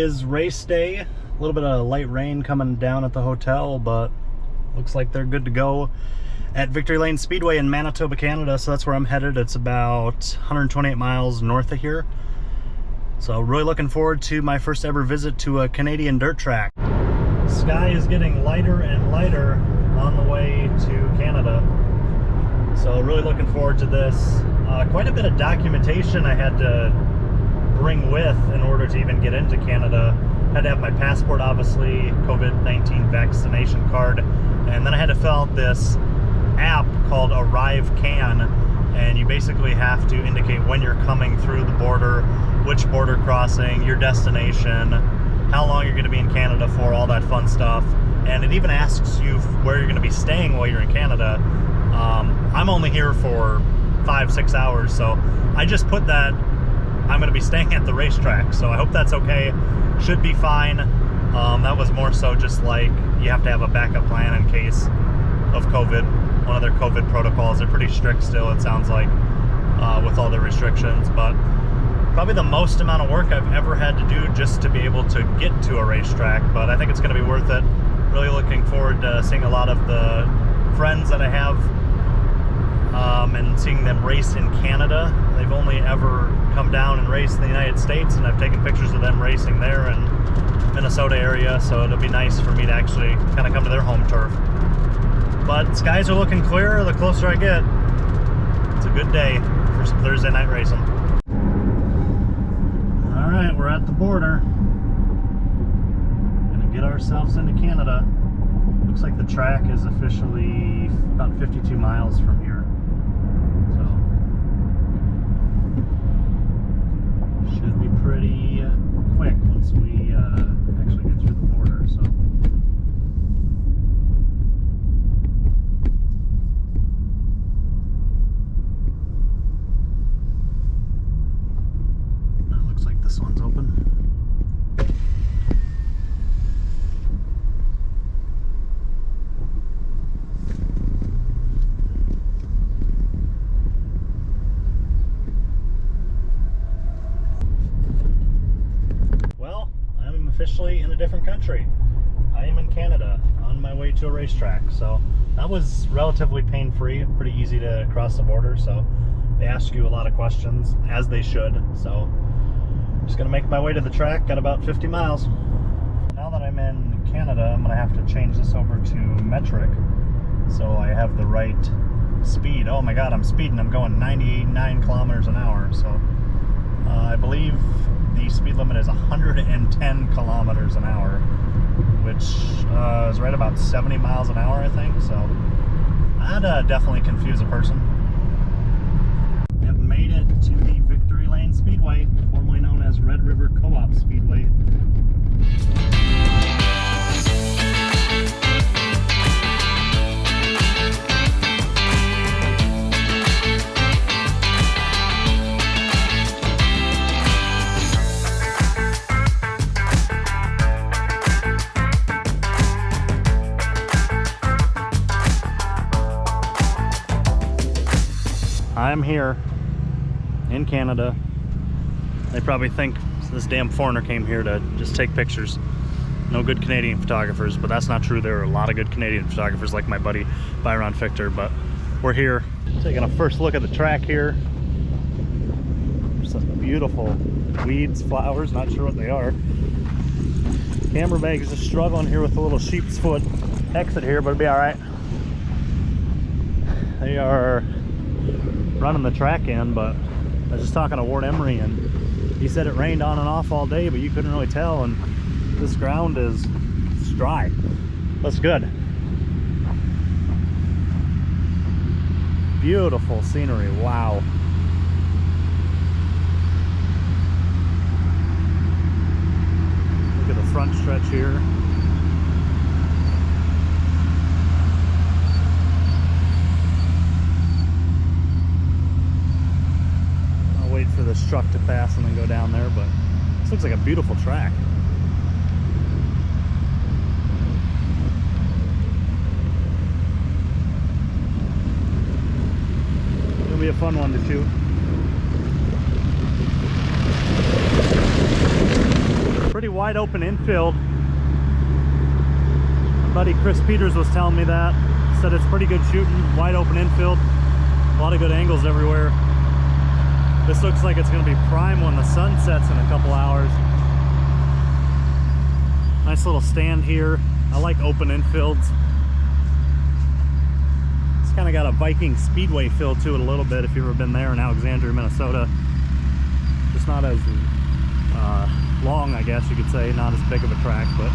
is race day. A little bit of light rain coming down at the hotel, but looks like they're good to go at Victory Lane Speedway in Manitoba, Canada. So that's where I'm headed. It's about 128 miles north of here. So really looking forward to my first ever visit to a Canadian dirt track. Sky is getting lighter and lighter on the way to Canada. So really looking forward to this. Quite a bit of documentation I had to bring with in order to even get into Canada. Had to have my passport, obviously, COVID-19 vaccination card, and then I had to fill out this app called Arrive Can, and you basically have to indicate when you're coming through the border, which border crossing, your destination, how long you're going to be in Canada for, all that fun stuff. And it even asks you where you're going to be staying while you're in Canada. I'm only here for 5-6 hours, so I just put that I'm going to be staying at the racetrack, so I hope that's okay. Should be fine. That was more so just like you have to have a backup plan in case of COVID. One of their COVID protocols. They're pretty strict still, it sounds like, with all the restrictions, but probably the most amount of work I've ever had to do just to be able to get to a racetrack, but I think it's going to be worth it. Really looking forward to seeing a lot of the friends that I have and seeing them race in Canada. They've only ever come down and raced in the United States, and I've taken pictures of them racing there in Minnesota area, so it'll be nice for me to actually kind of come to their home turf. But skies are looking clearer the closer I get. It's a good day for some Thursday night racing. Alright, we're at the border. Gonna get ourselves into Canada. Looks like the track is officially about 52 miles from here. So should be pretty quick once we actually get through the border. So that looks like this one's open. Officially in a different country. I am in Canada on my way to a racetrack, so that was relatively pain-free, pretty easy to cross the border. So they ask you a lot of questions, as they should. So just gonna make my way to the track. Got about 50 miles. Now that I'm in Canada, I'm gonna have to change this over to metric so I have the right speed. Oh my god, I'm speeding. I'm going 99 kilometers an hour. So I believe the speed limit is 110 kilometers an hour, which is right about 70 miles an hour, I think. So that'd definitely confuse a person. We have made it to the Victory Lane Speedway, formerly known as Red River Co-op Speedway. I'm here in Canada. They probably think this damn foreigner came here to just take pictures. No good Canadian photographers, but that's not true. There are a lot of good Canadian photographers like my buddy Byron Fichter, but we're here taking a first look at the track here. Some beautiful weeds, flowers, not sure what they are. Camera bag is just struggling here with a little sheep's foot exit here, but it'll be all right. They are running the track in, but I was just talking to Ward Emery, and he said it rained on and off all day, but you couldn't really tell, and this ground is dry. That's good. Beautiful scenery, wow. Look at the front stretch here. Wait for this truck to pass and then go down there, but this looks like a beautiful track. It'll be a fun one to shoot. Pretty wide open infield. My buddy Chris Peters was telling me that. Said it's pretty good shooting, wide open infield. A lot of good angles everywhere. This looks like it's going to be prime when the sun sets in a couple hours. Nice little stand here. I like open infields. It's kind of got a Viking Speedway feel to it a little bit if you've ever been there in Alexandria, Minnesota. Just not as long, I guess you could say, not as big of a track, but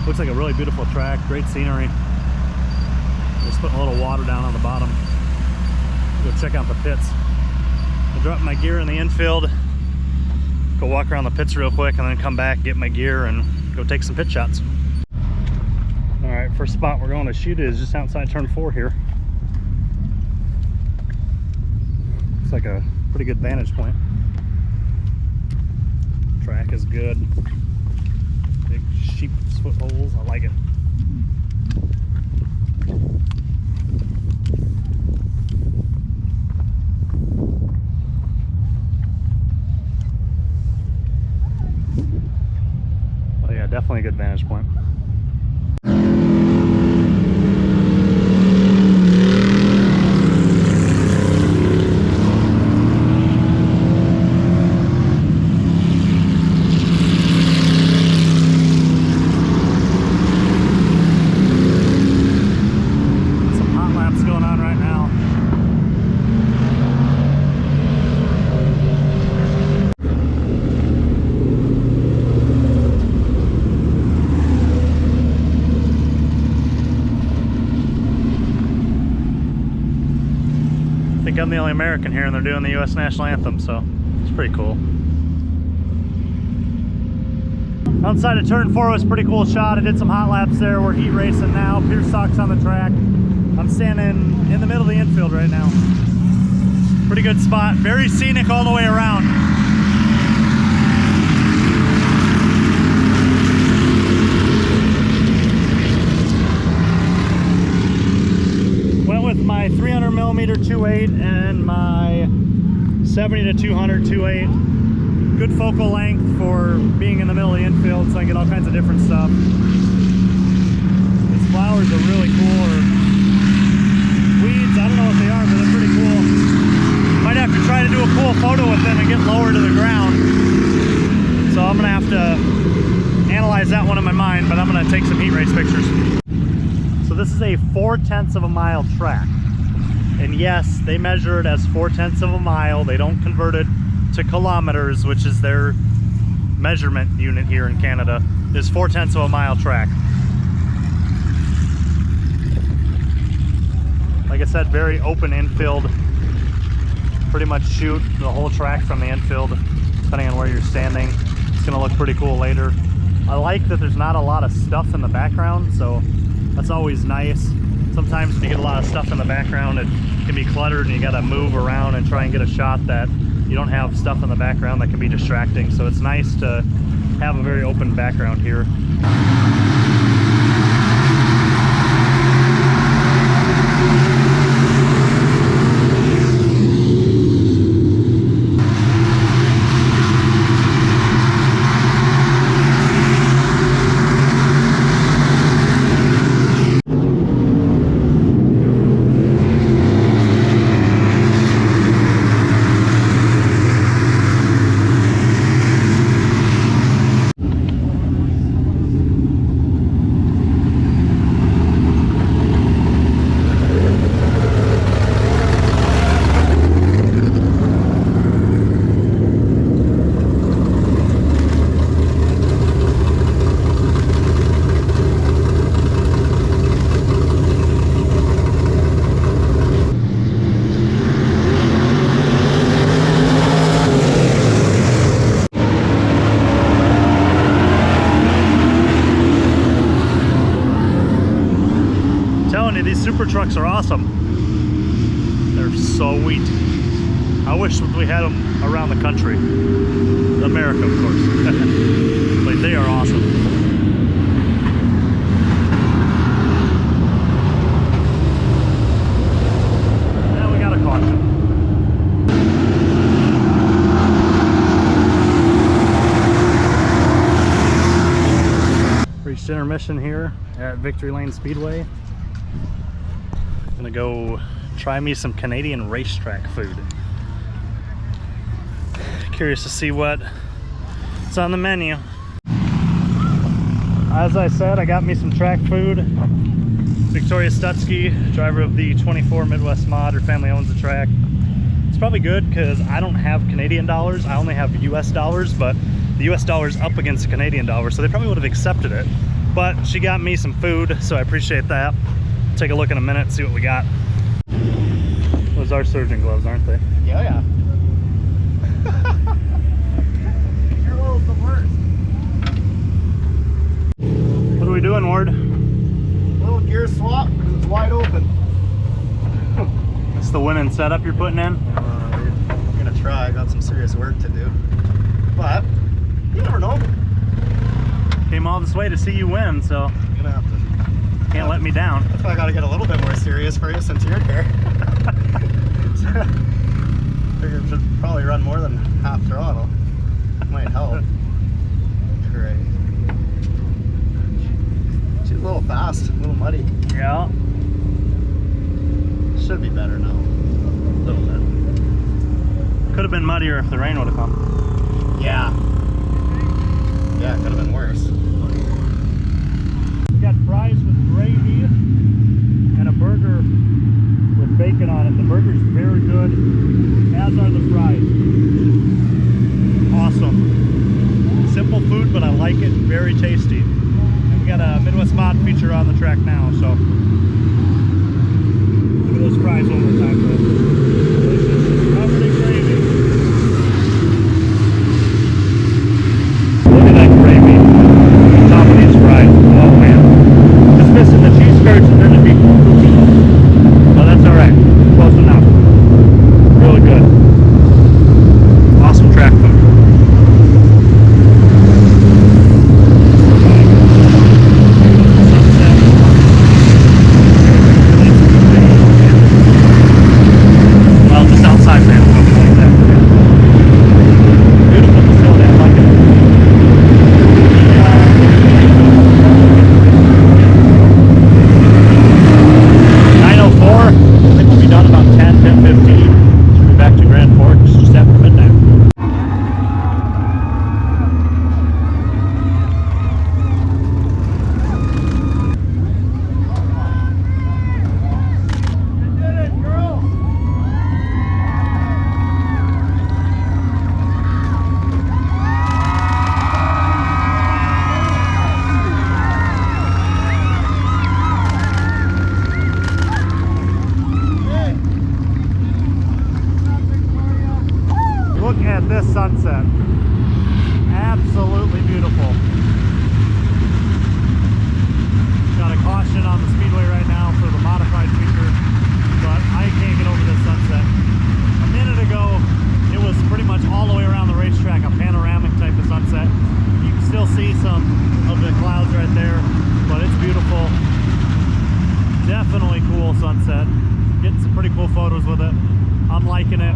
looks like a really beautiful track, great scenery. Just putting a little water down on the bottom. Go check out the pits. I'll drop my gear in the infield, go walk around the pits real quick, and then come back, get my gear, and go take some pit shots. All right, first spot we're going to shoot is just outside turn 4 here. Looks like a pretty good vantage point. Track is good. Big sheep's footholds, I like it. Oh yeah, definitely a good vantage point. I'm the only American here and they're doing the US national anthem, so it's pretty cool. Outside of turn 4 was a pretty cool shot. I did some hot laps there. We're heat racing now. Pierce Sock's on the track. I'm standing in the middle of the infield right now. Pretty good spot. Very scenic all the way around. Went with my 300mm 2.8 and my 70 to 200 2.8. Good focal length for being in the middle of the infield, so I can get all kinds of different stuff. These flowers are really cool, or weeds, I don't know what they are, but they're pretty cool. Might have to try to do a cool photo with them and get lower to the ground. So I'm gonna have to analyze that one in my mind, but I'm gonna take some heat race pictures. So this is a 4/10 of a mile track. And yes, they measure it as 4/10 of a mile. They don't convert it to kilometers, which is their measurement unit here in Canada, is 4/10 of a mile track. Like I said, very open infield. Pretty much shoot the whole track from the infield, depending on where you're standing. It's gonna look pretty cool later. I like that there's not a lot of stuff in the background, so that's always nice. Sometimes when you get a lot of stuff in the background, it can be cluttered and you gotta move around and try and get a shot that you don't have stuff in the background that can be distracting. So it's nice to have a very open background here. These super trucks are awesome. They're so sweet. I wish we had them around the country. America, of course. But they are awesome. Now we got a caution. session here at Victory Lane Speedway. Gonna go try me some Canadian racetrack food. Curious to see what's on the menu. As I said, I got me some track food. Victoria Stutsky, driver of the 24 Midwest Mod. Her family owns the track. It's probably good because I don't have Canadian dollars. I only have US dollars, but the US dollar's up against the Canadian dollar, so they probably would have accepted it. But she got me some food, so I appreciate that. Take a look in a minute, see what we got. Those are surgeon gloves, aren't they? Yeah, yeah. Your little the worst. What are we doing, Ward? Little gear swap because it's wide open. That's the winning setup you're putting in? We're gonna try. I got some serious work to do. But you never know. Came all this way to see you win, so You're gonna have to. Can't let me down. That's why I gotta get a little bit more serious for you since you're here. Figured I should probably run more than half throttle. Might help. Great. She's a little fast, a little muddy. Yeah. Should be better now. A little bit. Could have been muddier if the rain would have come. Yeah. Yeah, it could have been worse. We got fries with gravy and a burger with bacon on it. The burger's very good, as are the fries. Awesome. Simple food, but I like it. Very tasty. And we got a Midwest Mod feature on the track now, so look at those fries one more time, though. Delicious. Covered in gravy. Look at that gravy on top of these fries. Oh man. Just missing the cheese curds and then it'd be poutine. So that's alright. Close enough. Really good. Awesome track food. Well, just outside, man. Like that. Beautiful facility. I like it. 9:04. I think we'll be done about 10:15. Should be back to Grand Forks just after midnight. Look at this sunset. Absolutely beautiful. Got a caution on the speedway right now for the modified feature, but I can't get over this sunset. A minute ago, it was pretty much all the way around the racetrack, a panoramic type of sunset. You can still see some of the clouds right there, but it's beautiful. Definitely cool sunset. Getting some pretty cool photos with it. I'm liking it.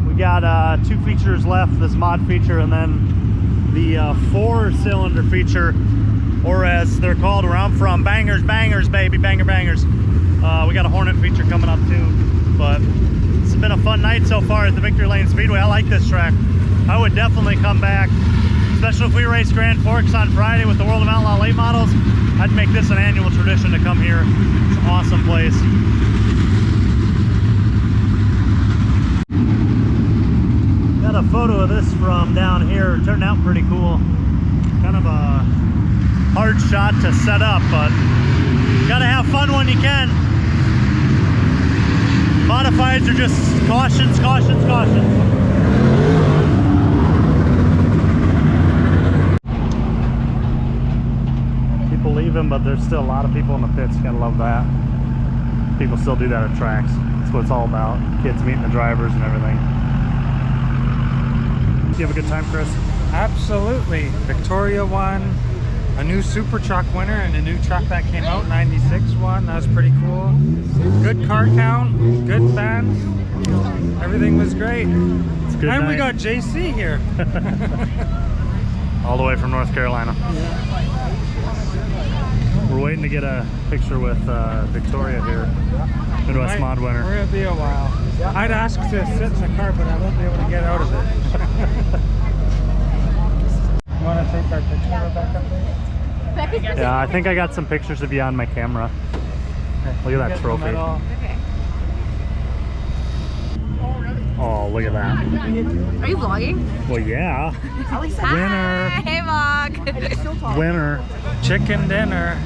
We got 2 features left, this mod feature and then the 4-cylinder feature, or as they're called where I'm from, bangers, bangers, baby, banger, bangers. We got a Hornet feature coming up too, but it's been a fun night so far at the Victory Lane Speedway. I like this track. I would definitely come back, especially if we race Grand Forks on Friday with the World of Outlaw late models. I'd make this an annual tradition to come here. It's an awesome place. Got a photo of this from down here. It turned out pretty cool. Kind of a hard shot to set up, but you gotta have fun when you can. Modifieds are just cautions, cautions, cautions. People leaving, but there's still a lot of people in the pits. You gotta love that. People still do that at tracks. That's what it's all about. Kids meeting the drivers and everything. Did you have a good time, Chris? Absolutely. Victoria won, a new super truck winner, and a new truck that came out, 96 won. That was pretty cool. Good car count, good fans. Everything was great. It's a good And night. we got JC here. All the way from North Carolina. Yeah. We're waiting to get a picture with Victoria here, Midwest Mod winner. We're gonna be a while. I'd ask to sit in the car, but I won't be able to get out of it. You want to take our picture, Rebecca? Yeah, I think I got some pictures of you on my camera. Look at that trophy. Okay. Oh, look at that. Are you vlogging? Well, yeah. Winner. Hey, vlog. Winner. Chicken dinner.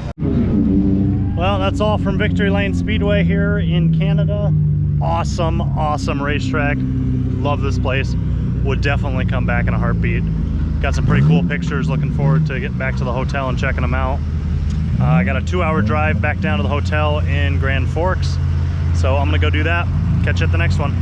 Well, that's all from Victory Lane Speedway here in Canada. Awesome, awesome racetrack. Love this place. Would definitely come back in a heartbeat. Got some pretty cool pictures. Looking forward to getting back to the hotel and checking them out. I got a 2-hour drive back down to the hotel in Grand Forks. So I'm gonna go do that. Catch you at the next one.